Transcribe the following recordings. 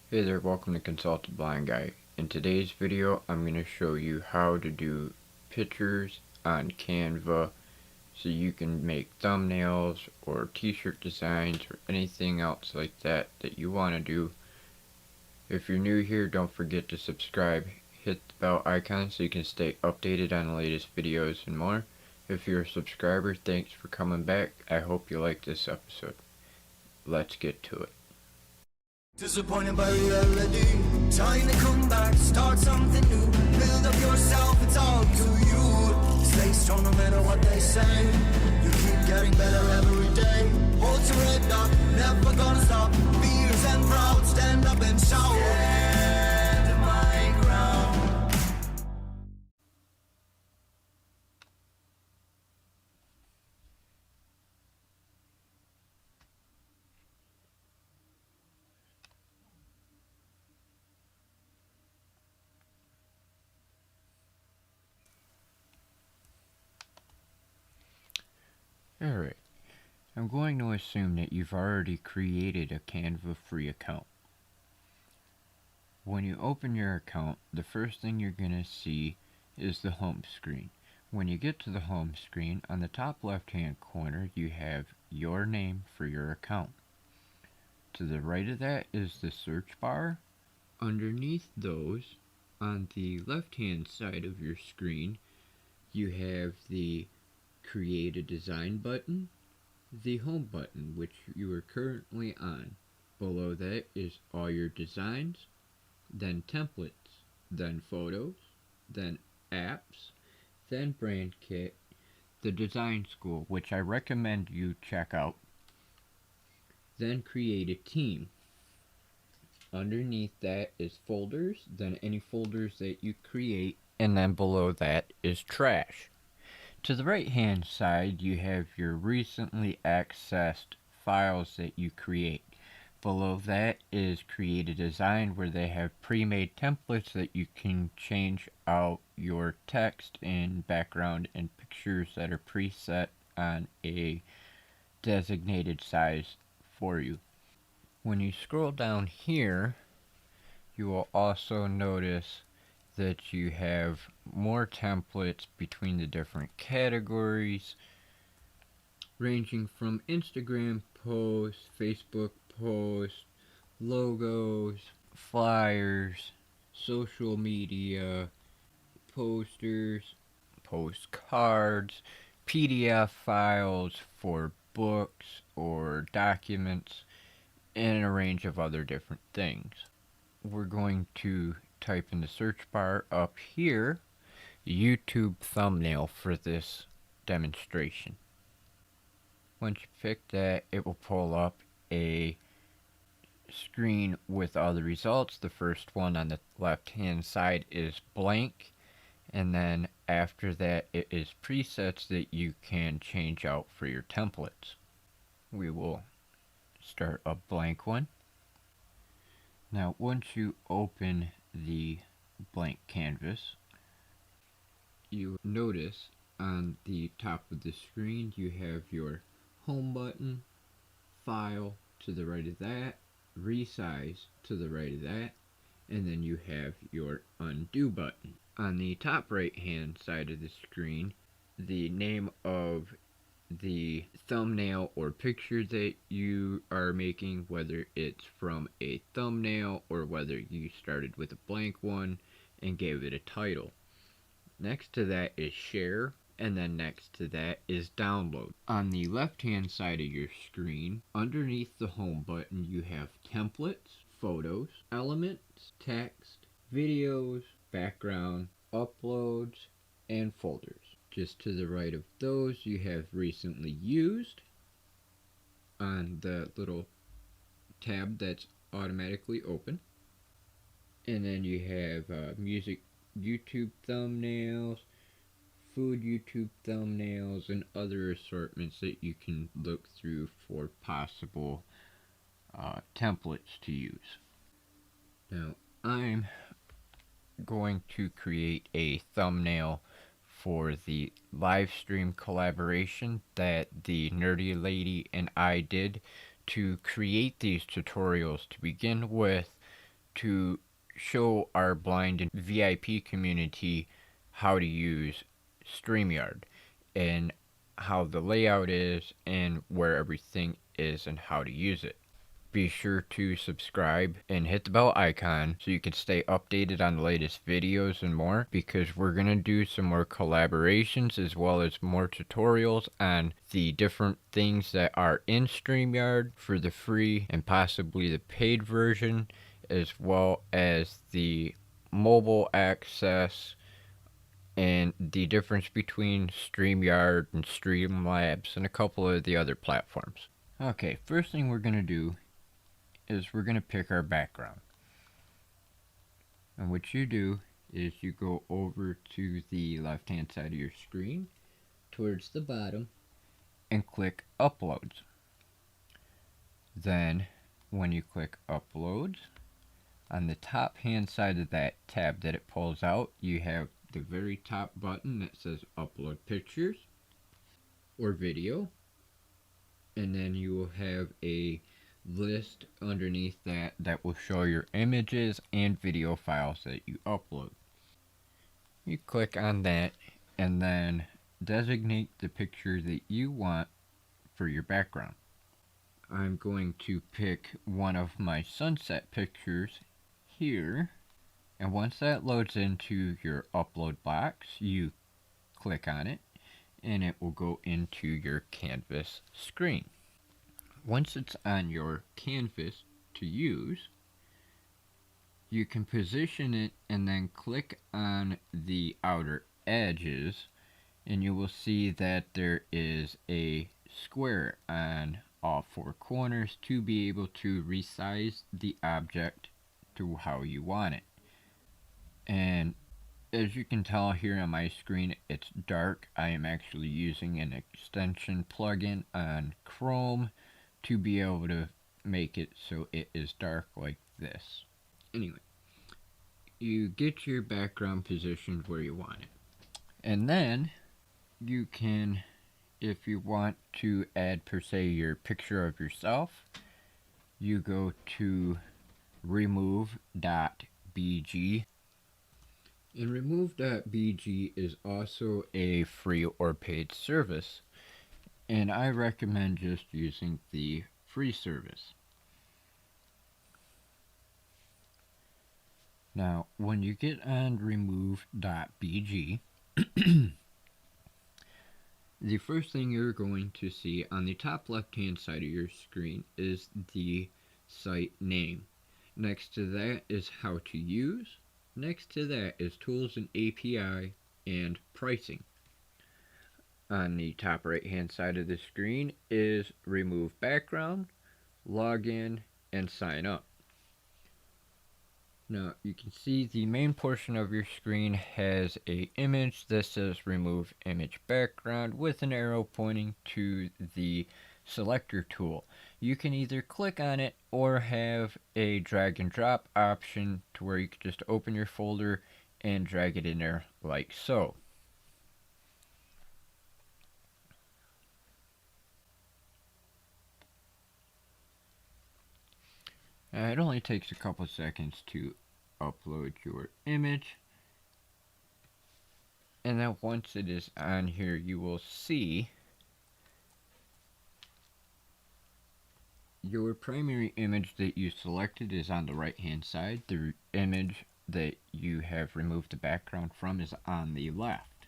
Hey there, welcome to Consult the Blind Guy. In today's video, I'm going to show you how to do pictures on Canva so you can make thumbnails or t-shirt designs or anything else like that you want to do. If you're new here, don't forget to subscribe, hit the bell icon so you can stay updated on the latest videos and more. If you're a subscriber, thanks for coming back. I hope you like this episode. Let's get to it. Disappointed by reality, time to come back, start something new, build up yourself, it's all to you. Stay strong no matter what they say, you keep getting better every day. Hold your head up, never gonna stop, fears and proud, stand up and shout. Stand my ground. Alright, I'm going to assume that you've already created a Canva free account. When you open your account, the first thing you're going to see is the home screen. When you get to the home screen, on the top left hand corner you have your name for your account. To the right of that is the search bar. Underneath those, on the left hand side of your screen, you have the Create a Design button, the Home button, which you are currently on. Below that is all your designs, then templates, then photos, then apps, then brand kit, the design school, which I recommend you check out, then create a team. Underneath that is folders, then any folders that you create, and then below that is trash. To the right hand side you have your recently accessed files that you create. Below that is Create a Design, where they have pre-made templates that you can change out your text and background and pictures that are preset on a designated size for you. When you scroll down here, you will also notice that you have more templates between the different categories, ranging from Instagram posts, Facebook posts, logos, flyers, social media, posters, postcards, PDF files for books or documents, and a range of other different things. We're going to type in the search bar up here YouTube thumbnail for this demonstration. Once you pick that, it will pull up a screen with all the results. The first one on the left hand side is blank, and then after that it is presets that you can change out for your templates. We will start a blank one. Now once you open the blank canvas, you notice on the top of the screen you have your home button, file to the right of that, resize to the right of that, and then you have your undo button. On the top right hand side of the screen, the name of the thumbnail or picture that you are making, whether it's from a thumbnail or whether you started with a blank one and gave it a title. Next to that is share, and then next to that is download. On the left hand side of your screen, underneath the home button, you have templates, photos, elements, text, videos, background, uploads, and folders. Just to the right of those you have recently used on the little tab that's automatically open. And then you have music YouTube thumbnails, food YouTube thumbnails, and other assortments that you can look through for possible templates to use. Now I'm going to create a thumbnail for the live stream collaboration that the nerdy lady and I did to create these tutorials. To begin with, to show our blind and VIP community how to use StreamYard and how the layout is and where everything is and how to use it. Be sure to subscribe and hit the bell icon so you can stay updated on the latest videos and more, because we're going to do some more collaborations as well as more tutorials on the different things that are in StreamYard for the free and possibly the paid version, as well as the mobile access and the difference between StreamYard and Streamlabs and a couple of the other platforms. Okay, first thing we're going to do is we're going to pick our background. And what you do is you go over to the left hand side of your screen towards the bottom and click Uploads. Then when you click Uploads, on the top hand side of that tab that it pulls out, you have the very top button that says Upload Pictures or Video, and then you will have a list underneath that will show your images and video files that you upload. You click on that and then designate the picture that you want for your background. I'm going to pick one of my sunset pictures here, and once that loads into your upload box, you click on it and it will go into your canvas screen. Once it's on your canvas to use, you can position it and then click on the outer edges, and you will see that there is a square on all four corners to be able to resize the object to how you want it. And as you can tell here on my screen, it's dark. I am actually using an extension plugin on Chrome to be able to make it so it is dark like this. Anyway, you get your background positioned where you want it. And then you can, if you want to add per se your picture of yourself, you go to remove.bg. And remove.bg is also a free or paid service, and I recommend just using the free service. Now, when you get on remove.bg, the first thing you're going to see on the top left hand side of your screen is the site name. Next to that is how to use. Next to that is tools and API and pricing. On the top right hand side of the screen is remove background, login, and sign up. Now you can see the main portion of your screen has a image that says remove image background with an arrow pointing to the selector tool. You can either click on it or have a drag and drop option to where you can just open your folder and drag it in there like so. It only takes a couple seconds to upload your image, and then once it is on here, you will see your primary image that you selected is on the right hand side. The image that you have removed the background from is on the left.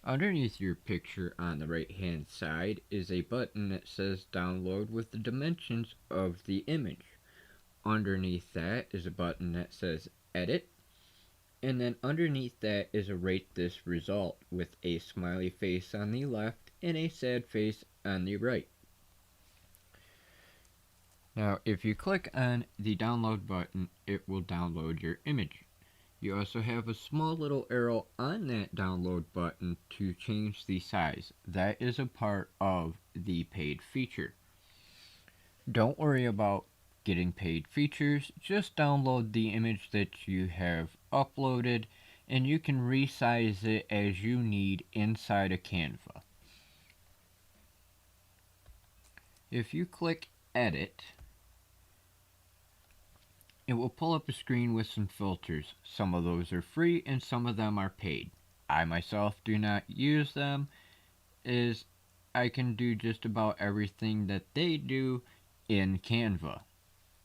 Underneath your picture on the right hand side is a button that says download with the dimensions of the image. Underneath that is a button that says edit, and then underneath that is a rate this result with a smiley face on the left and a sad face on the right. Now if you click on the download button, it will download your image. You also have a small little arrow on that download button to change the size. That is a part of the paid feature. Don't worry about getting paid features, just download the image that you have uploaded and you can resize it as you need inside of Canva. If you click edit, it will pull up a screen with some filters. Some of those are free and some of them are paid. I myself do not use them, as I can do just about everything that they do in Canva.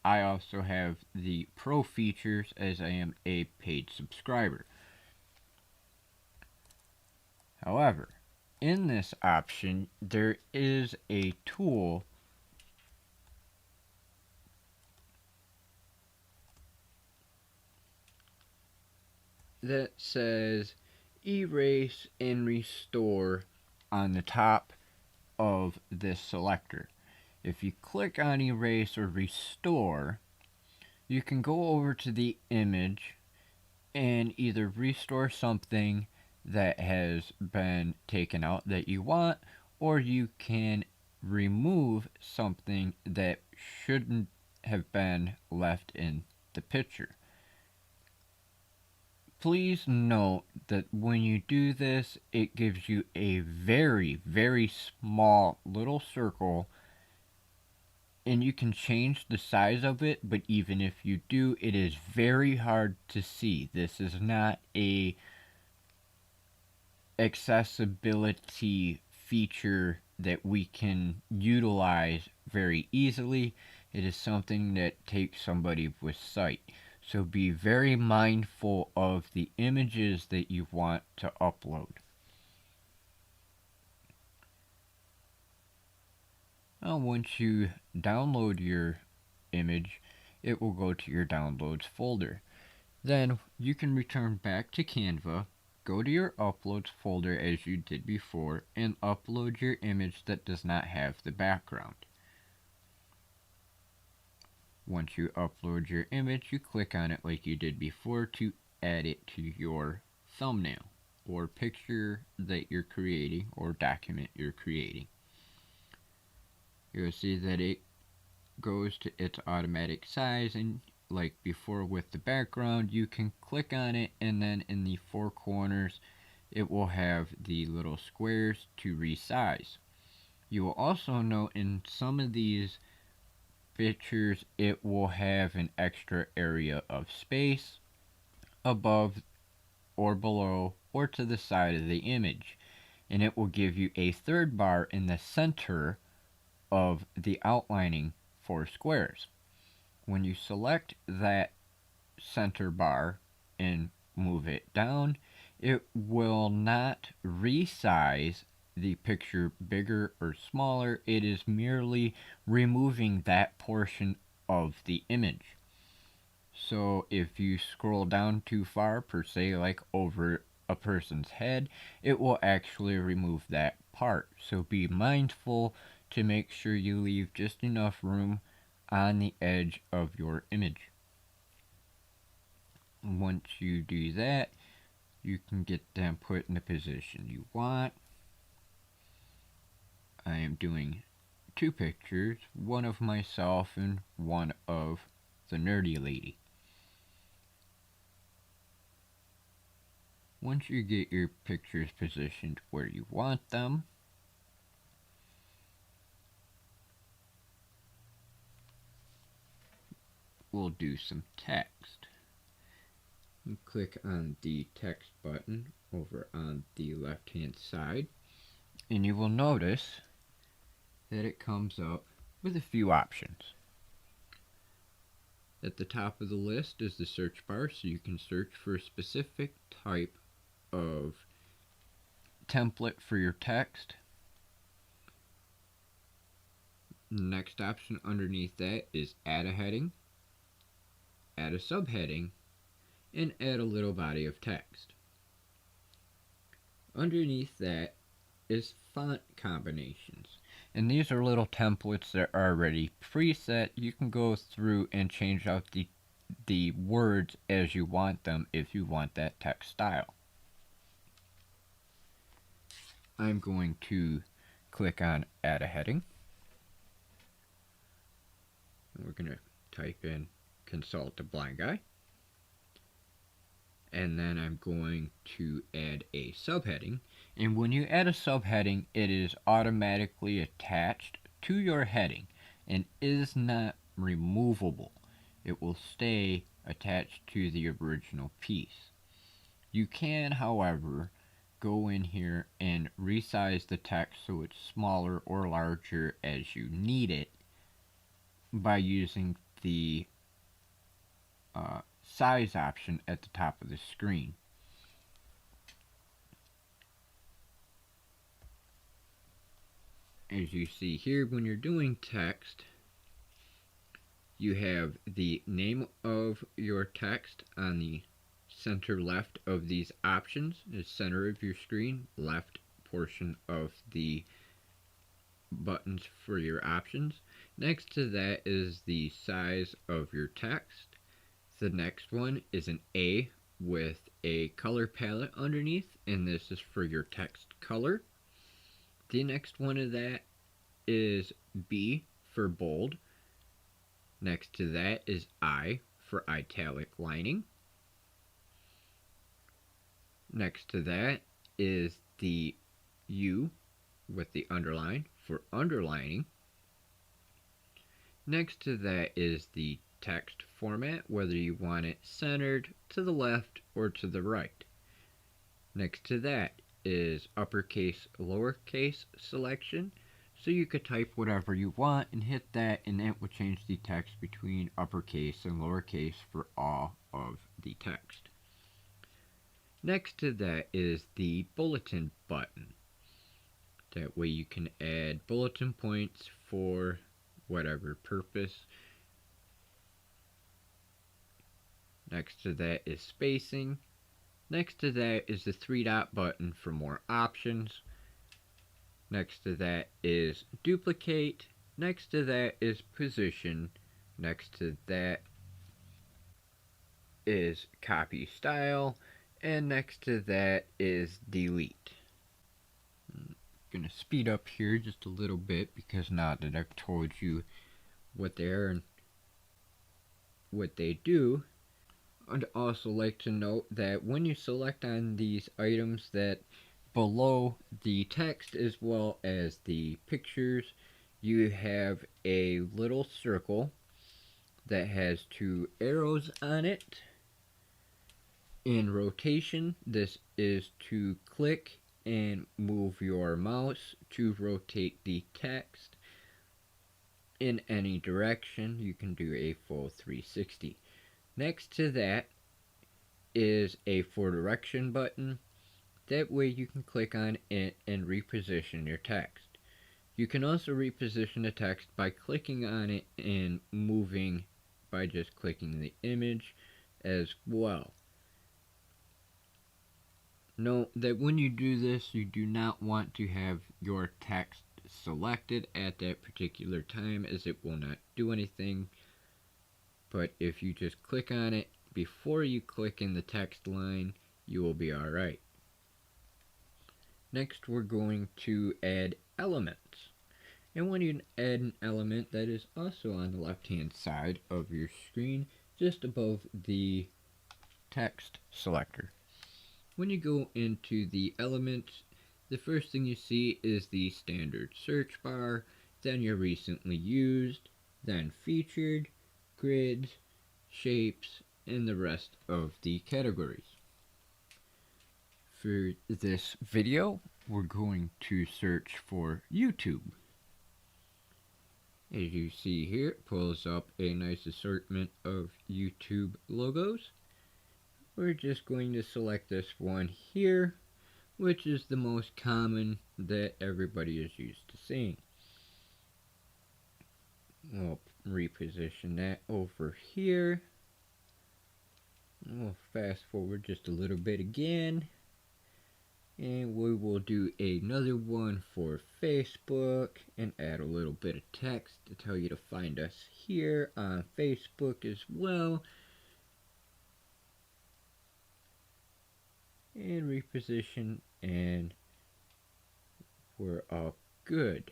I also have the pro features as I am a paid subscriber. However, in this option, there is a tool that says erase and restore on the top of this selector. If you click on erase or restore, you can go over to the image and either restore something that has been taken out that you want, or you can remove something that shouldn't have been left in the picture. Please note that when you do this, it gives you a very, very small little circle, and you can change the size of it, but even if you do, it is very hard to see. This is not a accessibility feature that we can utilize very easily. It is something that takes somebody with sight. So be very mindful of the images that you want to upload. Now, once you download your image, it will go to your downloads folder. Then you can return back to Canva, go to your uploads folder as you did before, and upload your image that does not have the background. Once you upload your image, you click on it like you did before to add it to your thumbnail or picture that you're creating or document you're creating. You'll see that it goes to its automatic size, and like before with the background, you can click on it and then in the four corners it will have the little squares to resize. You will also note in some of these pictures it will have an extra area of space above or below or to the side of the image, and it will give you a third bar in the center of the outlining for squares. When you select that center bar and move it down, it will not resize the picture bigger or smaller. It is merely removing that portion of the image. So if you scroll down too far, per se, like over a person's head, it will actually remove that part. So be mindful to make sure you leave just enough room on the edge of your image. Once you do that, you can get them put in the position you want. I am doing two pictures, one of myself and one of the nerdy lady. Once you get your pictures positioned where you want them, we'll do some text. You click on the text button over on the left hand side, and you will notice that it comes up with a few options. At the top of the list is the search bar, so you can search for a specific type of template for your text. The next option underneath that is add a heading, add a subheading, and add a little body of text. Underneath that is font combinations, and these are little templates that are already preset. You can go through and change out the words as you want them if you want that text style. I'm going to click on add a heading. We're going to type in consult a blind guy. And then I'm going to add a subheading. And when you add a subheading, it is automatically attached to your heading and is not removable. it will stay attached to the original piece. You can, however, go in here and resize the text so it's smaller or larger as you need it by using the size option at the top of the screen. As you see here, when you're doing text, you have the name of your text on the center left of these options, the center of your screen, left portion of the buttons for your options. Next to that is the size of your text. The next one is an A with a color palette underneath, and this is for your text color. The next one of that is B for bold. Next to that is I for italic lining. Next to that is the U with the underline for underlining. Next to that is the text format, whether you want it centered, to the left, or to the right. Next to that is uppercase, lowercase selection, so you could type whatever you want and hit that, and that will change the text between uppercase and lowercase for all of the text. Next to that is the bulletin button. That way you can add bulletin points for whatever purpose. Next to that is spacing. Next to that is the 3-dot button for more options. Next to that is duplicate. Next to that is position. Next to that is copy style. And next to that is delete. I'm going to speed up here just a little bit, because now that I've told you what they are and what they do, I'd also like to note that when you select on these items, that below the text as well as the pictures, you have a little circle that has 2 arrows on it. In rotation, this is to click and move your mouse to rotate the text in any direction. You can do a full 360. Next to that is a 4 direction button. That way you can click on it and reposition your text. You can also reposition the text by clicking on it and moving by just clicking the image as well. Note that when you do this, you do not want to have your text selected at that particular time, as it will not do anything. But if you just click on it before you click in the text line, you will be alright. Next, we're going to add elements. And when you add an element, that is also on the left hand side of your screen, just above the text selector. When you go into the elements, the first thing you see is the standard search bar, then your recently used, then featured, grids, shapes, and the rest of the categories. For this video, we're going to search for YouTube. As you see here, it pulls up a nice assortment of YouTube logos. We're just going to select this one here, which is the most common that everybody is used to seeing. We'll reposition that over here. We'll fast forward just a little bit again. And we will do another one for Facebook and add a little bit of text to tell you to find us here on Facebook as well. And reposition, and we're all good.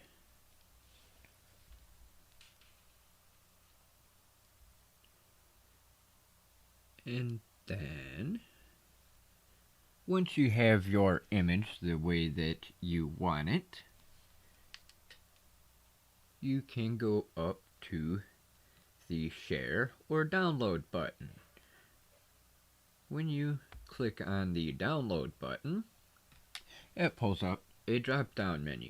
And then once you have your image the way that you want it, you can go up to the share or download button. When you click on the download button, it pulls up a drop down menu.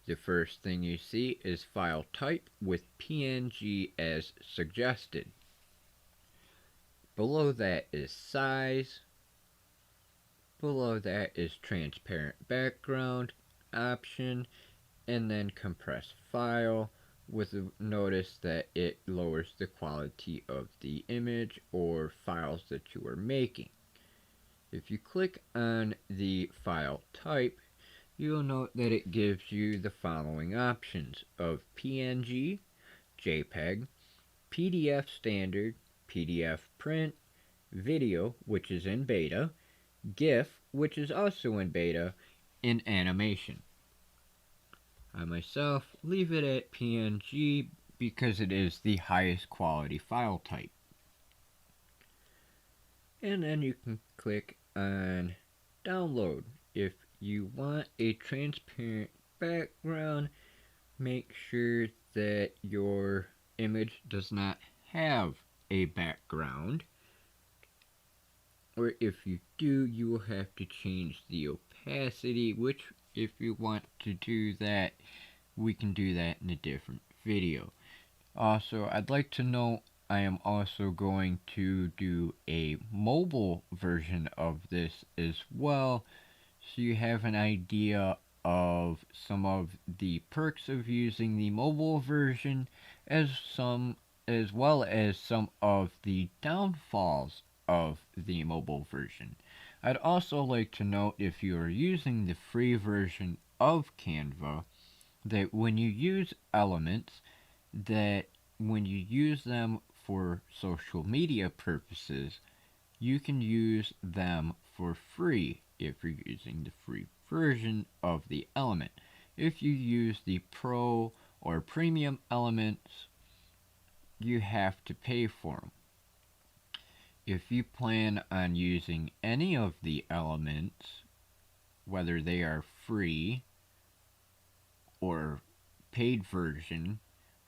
The first thing you see is file type with PNG as suggested. Below that is size. Below that is transparent background option, and then compress file, with a notice that it lowers the quality of the image or files that you are making. If you click on the file type, you'll note that it gives you the following options of PNG, JPEG, PDF standard, PDF print, video, which is in beta, GIF, which is also in beta, and animation. I myself leave it at PNG because it is the highest quality file type. And then you can click on download. If you want a transparent background, make sure that your image does not have a background. Or if you do, you will have to change the opacity, which if you want to do that, we can do that in a different video. Also, I'd like to note I am also going to do a mobile version of this as well, so you have an idea of some of the perks of using the mobile version, as well as some of the downfalls of the mobile version. I'd also like to note, if you are using the free version of Canva, that when you use elements, that when you use them for social media purposes, you can use them for free if you're using the free version of the element. If you use the pro or premium elements, you have to pay for them. If you plan on using any of the elements, whether they are free or paid version,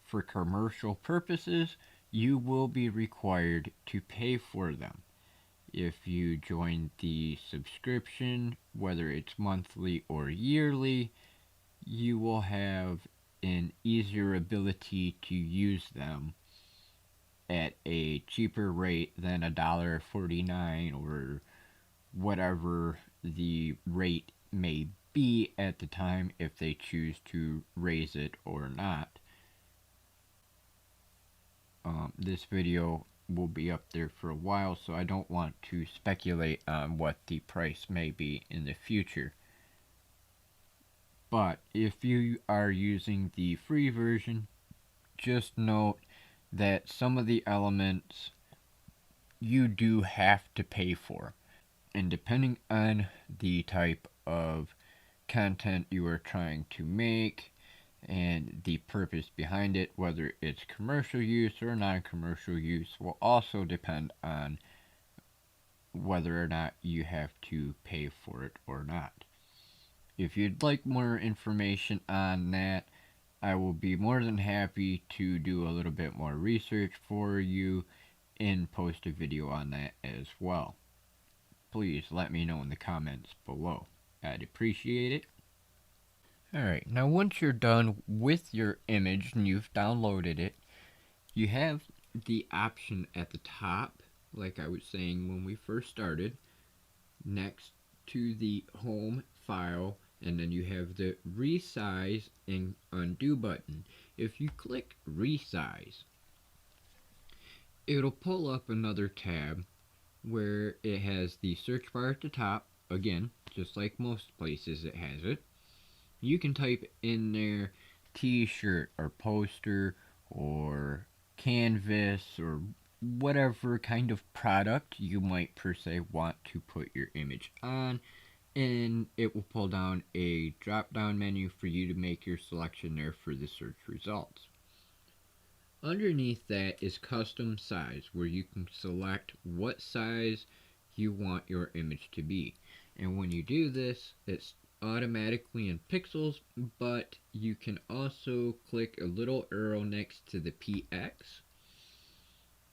for commercial purposes, you will be required to pay for them. If you join the subscription, whether it's monthly or yearly, you will have an easier ability to use them at a cheaper rate than $1.49 or whatever the rate may be at the time, if they choose to raise it or not. This video will be up there for a while, so I don't want to speculate on what the price may be in the future. But if you are using the free version, just note that some of the elements you do have to pay for. And depending on the type of content you are trying to make and the purpose behind it, whether it's commercial use or non-commercial use, will also depend on whether or not you have to pay for it or not. If you'd like more information on that, I will be more than happy to do a little bit more research for you and post a video on that as well. Please let me know in the comments below. I'd appreciate it. Alright, now once you're done with your image and you've downloaded it, you have the option at the top, like I was saying when we first started, next to the home file, and then you have the resize and undo button. If you click resize, it'll pull up another tab where it has the search bar at the top, again, just like most places it has it. You can type in there t-shirt or poster or canvas or whatever kind of product you might per se want to put your image on, and it will pull down a drop down menu for you to make your selection there for the search results. Underneath that is custom size, where you can select what size you want your image to be. And when you do this, it automatically in pixels, but you can also click a little arrow next to the PX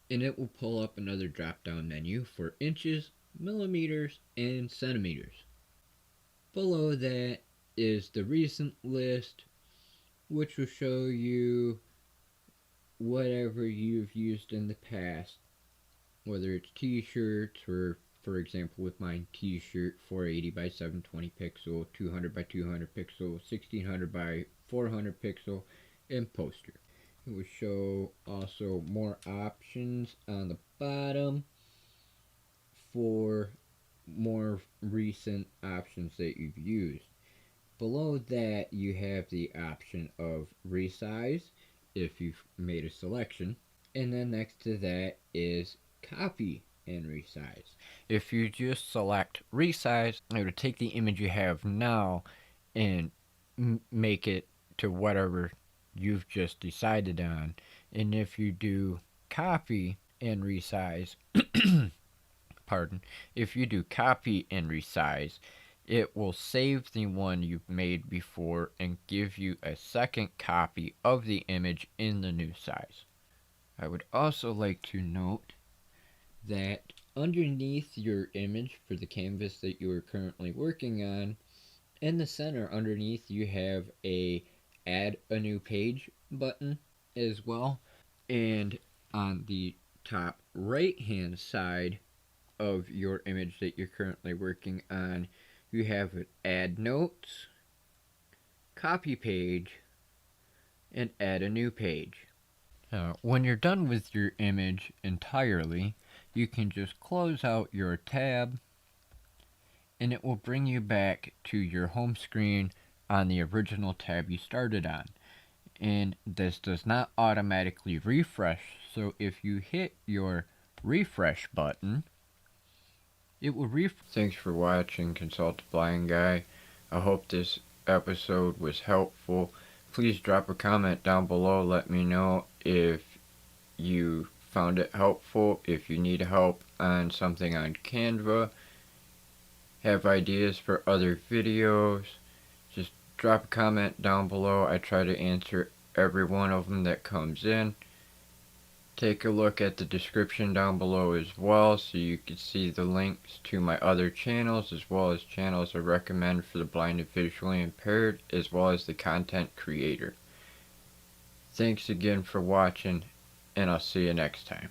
and it will pull up another drop down menu for inches, millimeters, and centimeters. Below that is the recent list, which will show you whatever you've used in the past, whether it's t-shirts or, for example, with my t-shirt, 480 by 720 pixel, 200 by 200 pixel, 1600 by 400 pixel, and poster. It will show also more options on the bottom for more recent options that you've used. Below that, you have the option of resize if you've made a selection, and then next to that is copy and resize. If you just select resize, it would take the image you have now and make it to whatever you've just decided on. And if you do copy and resize, if you do copy and resize, it will save the one you've made before and give you a second copy of the image in the new size. I would also like to note that underneath your image for the canvas that you are currently working on, in the center underneath you have a add a new page button as well, and on the top right hand side of your image that you're currently working on, you have add notes, copy page, and add a new page. When you're done with your image entirely, you can just close out your tab and it will bring you back to your home screen on the original tab you started on. And this does not automatically refresh, so if you hit your refresh button, it will refresh. Thanks for watching Consult the Blind Guy. I hope this episode was helpful. Please drop a comment down below. Let me know if you found it helpful, if you need help on something on Canva, have ideas for other videos. Just drop a comment down below. I try to answer every one of them that comes in. Take a look at the description down below as well, so you can see the links to my other channels, as well as channels I recommend for the blind and visually impaired, as well as the content creator. Thanks again for watching, and I'll see you next time.